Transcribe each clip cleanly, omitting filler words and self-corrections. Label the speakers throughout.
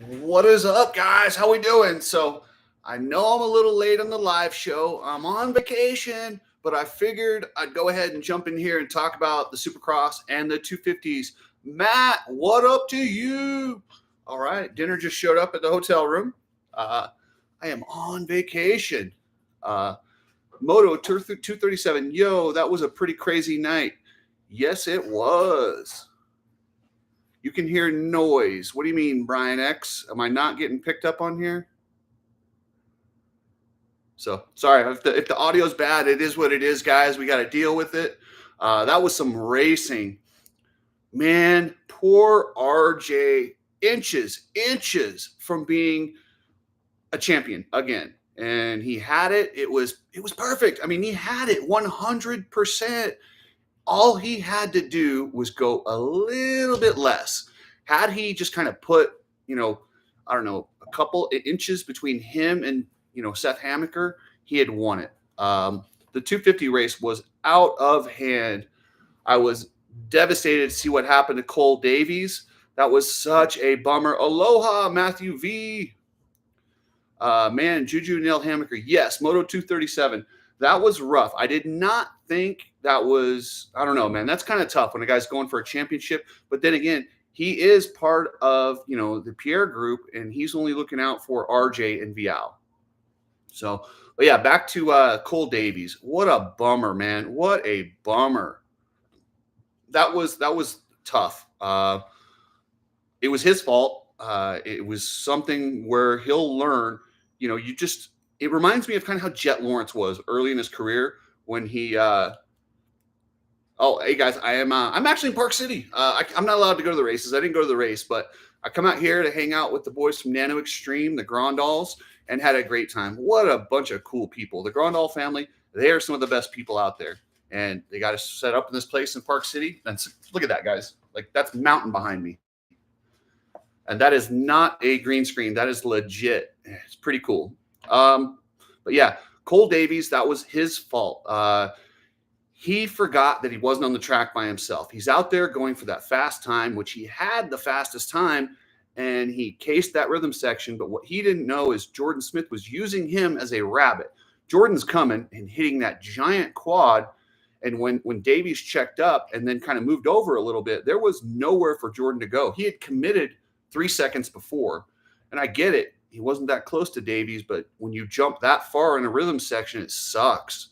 Speaker 1: What is up, guys? How we doing? So I know I'm a little late on the live show. I'm on vacation, but I figured I'd go ahead and jump in here and talk about the Supercross and the 250s. Matt, what up to you? All right, dinner just showed up at the hotel room. I am on vacation. Uh, Moto 237. Yo, that was a pretty crazy night. Yes, it was. You can hear noise. What do you mean, Brian X? Am I not getting picked up on here? So sorry if the audio's bad. It is what it is, guys. We got to deal with it. That was some racing, man. Poor RJ, inches from being a champion again, and he had it. It was perfect. I mean, he had it 100%. All he had to do was go a little bit less. Had he just kind of put, I don't know, a couple inches between him and, Seth Hammaker, he had won it. The 250 race was out of hand. I was devastated to see what happened to Cole Davies. That was such a bummer. Aloha, Matthew V. Man, Juju Neil Hammaker. Yes, Moto 237. That was rough. I did not think that was, I don't know, man. That's kind of tough when a guy's going for a championship. But then again, he is part of, the Pierre group, and he's only looking out for RJ and Vialle. So, but yeah, back to Cole Davies. What a bummer, man. What a bummer. That was tough. It was his fault. It was something where he'll learn, it reminds me of kind of how Jet Lawrence was early in his career when he, hey guys, I'm actually in Park City. I'm not allowed to go to the races. I didn't go to the race, but I come out here to hang out with the boys from Nano Extreme, the Grandals, and had a great time. What a bunch of cool people. The Grandal family, they are some of the best people out there. And they got us set up in this place in Park City. And look at that, guys. Like, that's mountain behind me. And that is not a green screen. That is legit. It's pretty cool. But yeah, Cole Davies, that was his fault. He forgot that he wasn't on the track by himself. He's out there going for that fast time, which he had the fastest time, and he cased that rhythm section. But what he didn't know is Jordan Smith was using him as a rabbit. Jordan's coming and hitting that giant quad. And when Davies checked up and then kind of moved over a little bit, there was nowhere for Jordan to go. He had committed 3 seconds before. And I get it. He wasn't that close to Davies, but when you jump that far in a rhythm section, it sucks.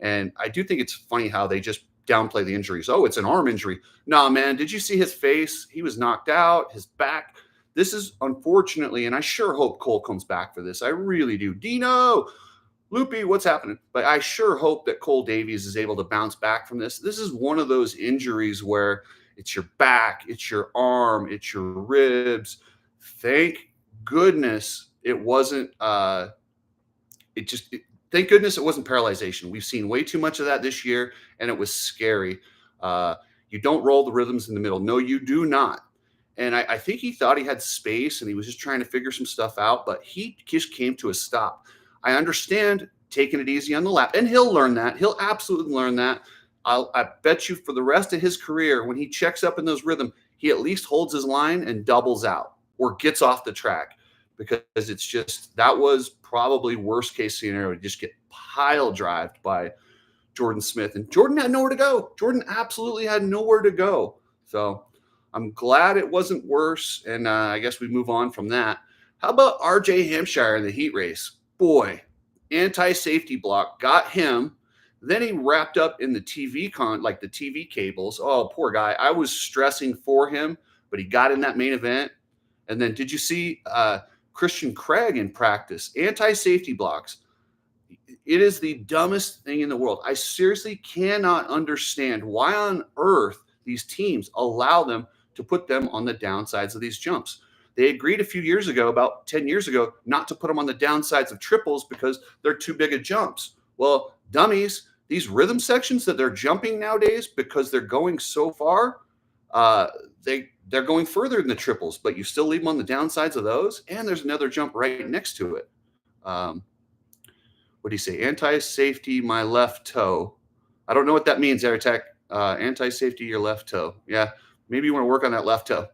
Speaker 1: And I do think it's funny how they just downplay the injuries. Oh, it's an arm injury. Nah, man, did you see his face? He was knocked out, his back. This is unfortunately, and I sure hope Cole comes back for this. I really do. Dino, Loopy, what's happening? But I sure hope that Cole Davies is able to bounce back from this. This is one of those injuries where it's your back, it's your arm, it's your ribs. Thank goodness it wasn't thank goodness it wasn't paralyzation. We've seen way too much of that this year, and it was scary. You don't roll the rhythms in the middle. No, you do not. And I think he thought he had space and he was just trying to figure some stuff out, but he just came to a stop. I understand taking it easy on the lap, and he'll learn that. He'll absolutely learn that. I bet you for the rest of his career, when he checks up in those rhythms, he at least holds his line and doubles out or gets off the track, because it's just, that was probably worst case scenario to just get pile drived by Jordan Smith. And Jordan had nowhere to go. Jordan absolutely had nowhere to go. So I'm glad it wasn't worse. And I guess we move on from that. How about RJ Hampshire in the heat race? Boy, anti-safety block got him. Then he wrapped up in the TV the TV cables. Oh, poor guy. I was stressing for him, but he got in that main event. And then did you see Christian Craig in practice? Anti-safety blocks. It is the dumbest thing in the world. I seriously cannot understand why on earth these teams allow them to put them on the downsides of these jumps. They agreed a few years ago, about 10 years ago, not to put them on the downsides of triples because they're too big of jumps. Well, dummies, these rhythm sections that they're jumping nowadays, because they're going so far, they're going further than the triples, but you still leave them on the downsides of those, and there's another jump right next to it. What do you say? Anti-safety, my left toe. I don't know what that means, Airtech. Anti-safety, your left toe. Yeah, maybe you want to work on that left toe.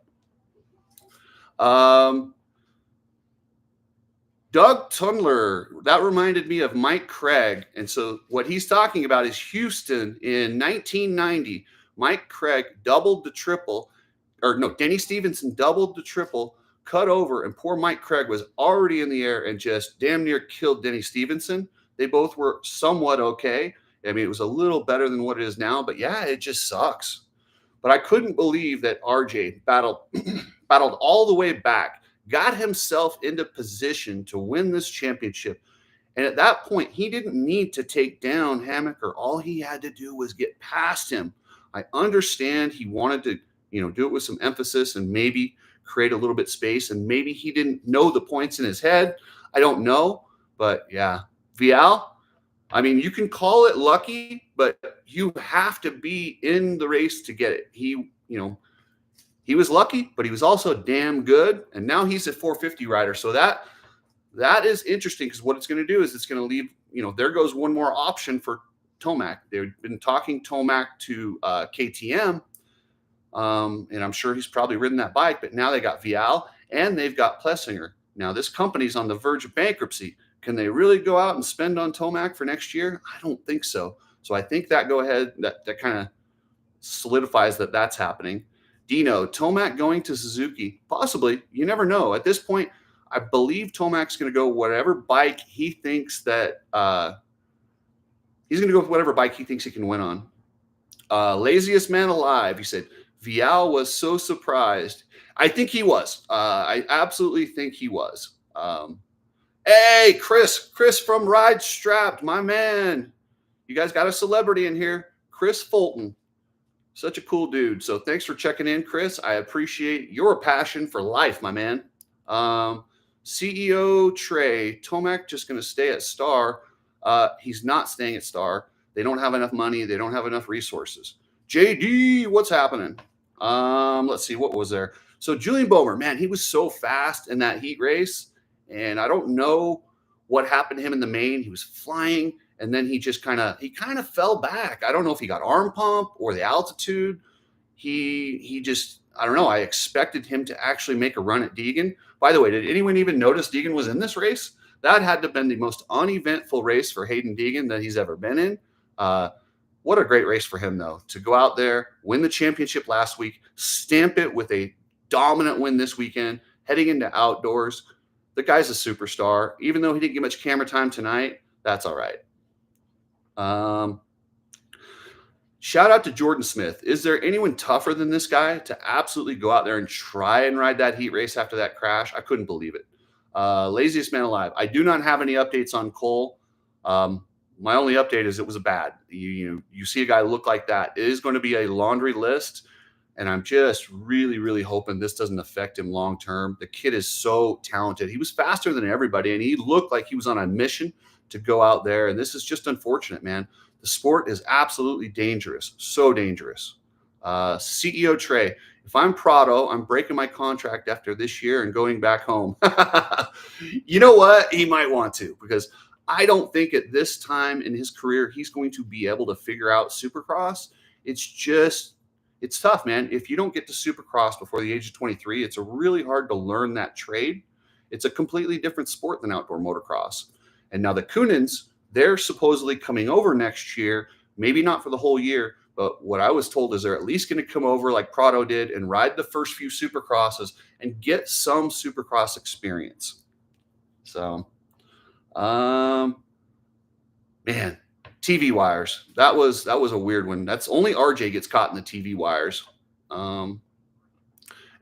Speaker 1: Doug Tundler, that reminded me of Mike Craig. And so what he's talking about is Houston in 1990. Mike Craig doubled the triple, or no, Denny Stevenson doubled the triple, cut over, and poor Mike Craig was already in the air and just damn near killed Denny Stevenson. They both were somewhat okay. I mean, it was a little better than what it is now, but yeah, it just sucks. But I couldn't believe that RJ battled all the way back, got himself into position to win this championship. And at that point, he didn't need to take down Hammaker. All he had to do was get past him. I understand he wanted to, do it with some emphasis and maybe create a little bit space. And maybe he didn't know the points in his head. I don't know. But yeah, Vialle, I mean, you can call it lucky, but you have to be in the race to get it. He was lucky, but he was also damn good. And now he's a 450 rider. So that is interesting, because what it's going to do is it's going to leave, there goes one more option for Tomac. They've been talking Tomac to KTM, and I'm sure he's probably ridden that bike, but now they got Vialle and they've got Plessinger. Now this company's on the verge of bankruptcy. Can they really go out and spend on Tomac for next year? I don't think so. So I think that kind of solidifies that that's happening. Dino, Tomac going to Suzuki? Possibly. You never know. At this point, I believe Tomac's going to go whatever bike he thinks that he's going to go with whatever bike he thinks he can win on. Laziest man alive. He said, Vialle was so surprised. I think he was. I absolutely think he was. Hey, Chris from Ride Strapped, my man. You guys got a celebrity in here. Chris Fulton. Such a cool dude. So thanks for checking in, Chris. I appreciate your passion for life, my man. CEO Trey, Tomac just going to stay at Star. He's not staying at Star. They don't have enough money. They don't have enough resources. JD, what's happening? Let's see, what was there? So Julian Bomer, man, he was so fast in that heat race. And I don't know what happened to him in the main. He was flying, and then he kind of fell back. I don't know if he got arm pump or the altitude. He just, I don't know. I expected him to actually make a run at Deegan. By the way, did anyone even notice Deegan was in this race? That had to have been the most uneventful race for Hayden Deegan that he's ever been in. What a great race for him, though, to go out there, win the championship last week, stamp it with a dominant win this weekend, heading into outdoors. The guy's a superstar. Even though he didn't get much camera time tonight, that's all right. Shout out to Jordan Smith. Is there anyone tougher than this guy to absolutely go out there and try and ride that heat race after that crash? I couldn't believe it. Laziest man alive. I do not have any updates on Cole. My only update is it was a bad. You see a guy look like that. It is going to be a laundry list. And I'm just really, really hoping this doesn't affect him long term. The kid is so talented. He was faster than everybody, and he looked like he was on a mission to go out there. And this is just unfortunate, man. The sport is absolutely dangerous, so dangerous. CEO Trey, if I'm Prado, I'm breaking my contract after this year and going back home. You know what? He might want to, because I don't think at this time in his career he's going to be able to figure out Supercross. It's tough, man. If you don't get to Supercross before the age of 23, it's really hard to learn that trade. It's a completely different sport than outdoor motocross. And now the Coonans, they're supposedly coming over next year, maybe not for the whole year, but what I was told is they're at least going to come over like Prado did and ride the first few Supercrosses and get some Supercross experience. So, man, TV wires. That was a weird one. That's only RJ gets caught in the TV wires. And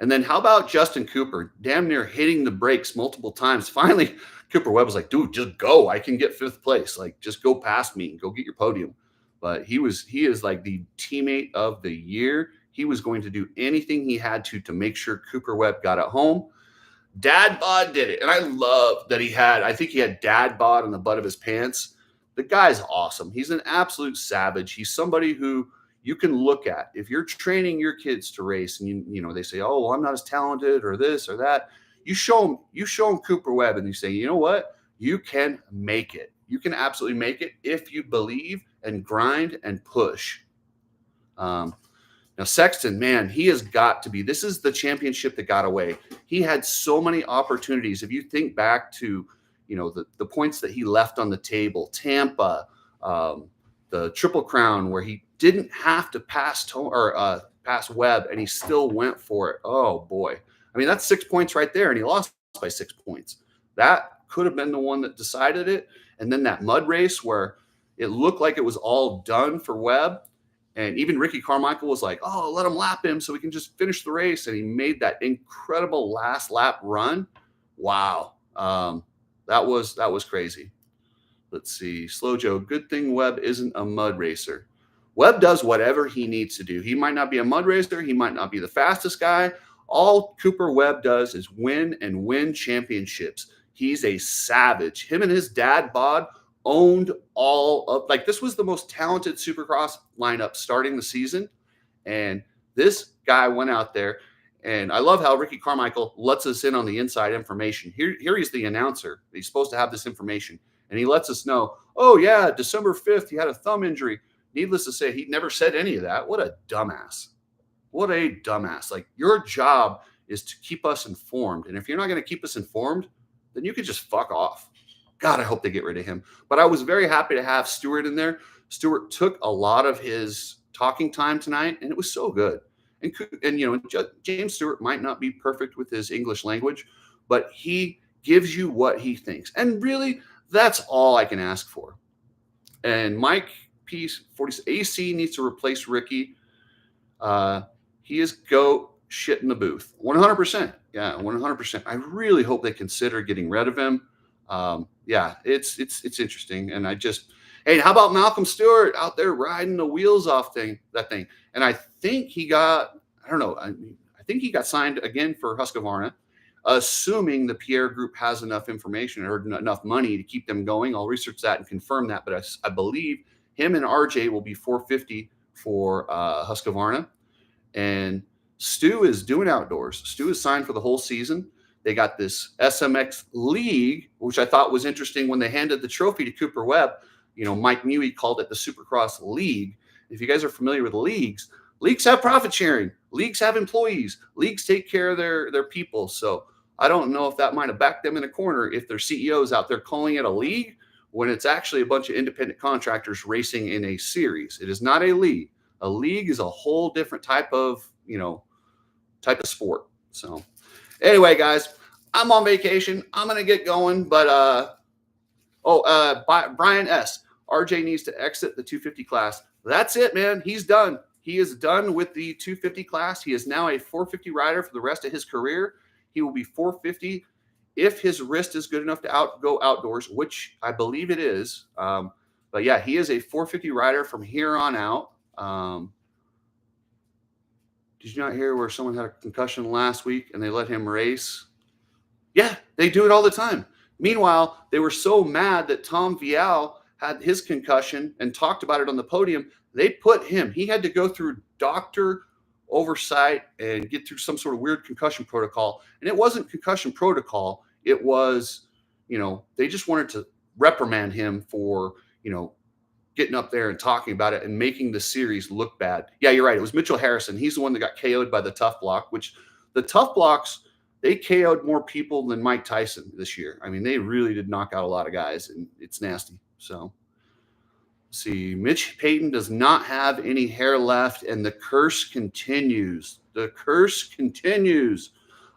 Speaker 1: then how about Justin Cooper? Damn near hitting the brakes multiple times. Finally, Cooper Webb was like, dude, just go. I can get 5th place. Like, just go past me and go get your podium. But he is like the teammate of the year. He was going to do anything he had to make sure Cooper Webb got at home. Dad bod did it. And I love that I think he had dad bod on the butt of his pants. The guy's awesome. He's an absolute savage. He's somebody who you can look at. If you're training your kids to race and they say, oh, well, I'm not as talented or this or that. You show them Cooper Webb and you say, you know what? You can make it. You can absolutely make it if you believe and grind and push. Now, Sexton, man, he has got to be. This is the championship that got away. He had so many opportunities. If you think back to, the points that he left on the table, Tampa, the Triple Crown, where he didn't have to pass pass Webb, and he still went for it. Oh boy, I mean, that's 6 points right there, and he lost by 6 points. That could have been the one that decided it. And then that mud race where it looked like it was all done for Webb, and even Ricky Carmichael was like, "Oh, let him lap him so we can just finish the race," and he made that incredible last lap run. Wow, that was crazy. Let's see. Slow Joe, good thing Webb isn't a mud racer. Webb does whatever he needs to do. He might not be a mud racer. He might not be the fastest guy. All Cooper Webb does is win and win championships. He's a savage. Him and his dad, Bod, owned all of, like, this was the most talented Supercross lineup starting the season. And this guy went out there. And I love how Ricky Carmichael lets us in on the inside information. Here he's the announcer. He's supposed to have this information. And he lets us know, oh, yeah, December 5th, he had a thumb injury. Needless to say, he never said any of that. What a dumbass. What a dumbass. Like, your job is to keep us informed. And if you're not going to keep us informed, then you could just fuck off. God, I hope they get rid of him. But I was very happy to have Stewart in there. Stewart took a lot of his talking time tonight, and it was so good. And James Stewart might not be perfect with his English language, but he gives you what he thinks. And really, that's all I can ask for. And Mike P40 AC needs to replace Ricky. He is goat shit in the booth. 100%. Yeah, 100%. I really hope they consider getting rid of him. Yeah, it's interesting. And hey, how about Malcolm Stewart out there riding the wheels off that thing? And I think he got, I don't know, I think he got signed again for Husqvarna, assuming the Pierre Group has enough information or enough money to keep them going. I'll research that and confirm that. But I believe him and RJ will be 450 for Husqvarna. And Stu is doing outdoors. Stu is signed for the whole season. They got this SMX League, which I thought was interesting when they handed the trophy to Cooper Webb. Mike Mewey called it the Supercross League. If you guys are familiar with leagues have profit sharing. Leagues have employees. Leagues take care of their people. So I don't know if that might have backed them in a corner if their CEO's out there calling it a league when it's actually a bunch of independent contractors racing in a series. It is not a league. A league is a whole different type of sport. So anyway, guys, I'm on vacation. I'm going to get going. But, Brian S. RJ needs to exit the 250 class. That's it, man. He's done. He is done with the 250 class. He is now a 450 rider for the rest of his career. He will be 450 if his wrist is good enough to go outdoors, which I believe it is. But yeah, he is a 450 rider from here on out. Did you not hear where someone had a concussion last week and they let him race? Yeah, they do it all the time. Meanwhile, they were so mad that Tom Vialle had his concussion and talked about it on the podium. They put him. He had to go through doctor oversight and get through some sort of weird concussion protocol. And it wasn't concussion protocol. It was, they just wanted to reprimand him for, getting up there and talking about it and making the series look bad. Yeah, you're right. It was Mitchell Harrison. He's the one that got KO'd by the Tough Block, which the Tough Blocks, they KO'd more people than Mike Tyson this year. I mean, they really did knock out a lot of guys, and it's nasty. So, see, Mitch Payton does not have any hair left, and the curse continues. The curse continues.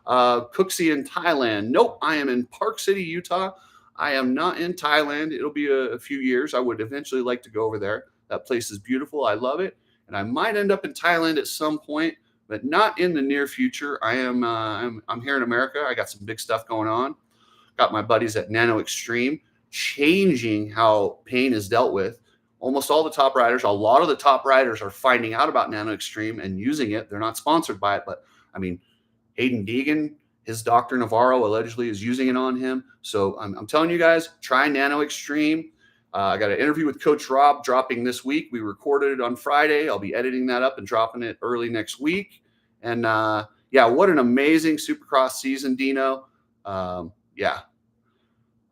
Speaker 1: Cooksey in Thailand. Nope, I am in Park City, Utah. I am not in Thailand. It'll be a few years. I would eventually like to go over there. That place is beautiful. I love it. And I might end up in Thailand at some point, but not in the near future. I'm here in America. I got some big stuff going on. Got my buddies at Nano Extreme changing how pain is dealt with. Almost all the top riders, a lot of the top riders are finding out about Nano Extreme and using it. They're not sponsored by it, but I mean, Hayden Deegan, his doctor Navarro allegedly is using it on him. So I'm telling you guys, try Nano Extreme. I got an interview with Coach Rob dropping this week. We recorded it on Friday. I'll be editing that up and dropping it early next week. And yeah, what an amazing Supercross season, Dino. Yeah.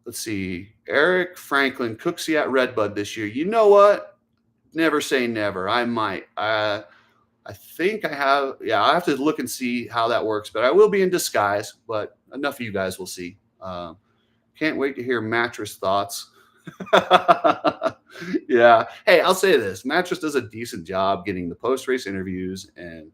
Speaker 1: Let's see. Eric Franklin, Cooksey at Redbud this year. You know what? Never say never. I might. I think I have. Yeah, I have to look and see how that works. But I will be in disguise. But enough of you guys will see. Can't wait to hear Mattress thoughts. Yeah. Hey, I'll say this: Mattress does a decent job getting the post-race interviews and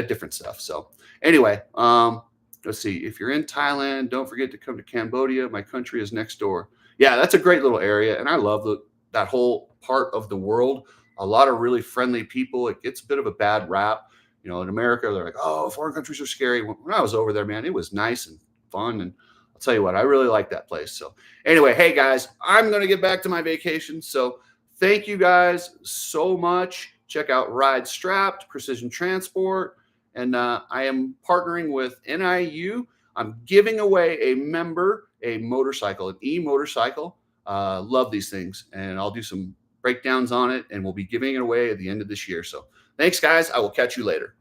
Speaker 1: different stuff. So anyway, let's see. If you're in Thailand, don't forget to come to Cambodia. My country is next door. Yeah, that's a great little area, and I love that whole part of the world. A lot of really friendly people. It gets a bit of a bad rap. In America, they're like, "Oh, foreign countries are scary." When I was over there, man, it was nice and fun, and I'll tell you what, I really like that place. So anyway, hey guys, I'm gonna get back to my vacation. So thank you guys so much. Check out Ride Strapped, Precision Transport. And I am partnering with NIU. I'm giving away a motorcycle, an e-motorcycle. Love these things. And I'll do some breakdowns on it. And we'll be giving it away at the end of this year. So thanks, guys. I will catch you later.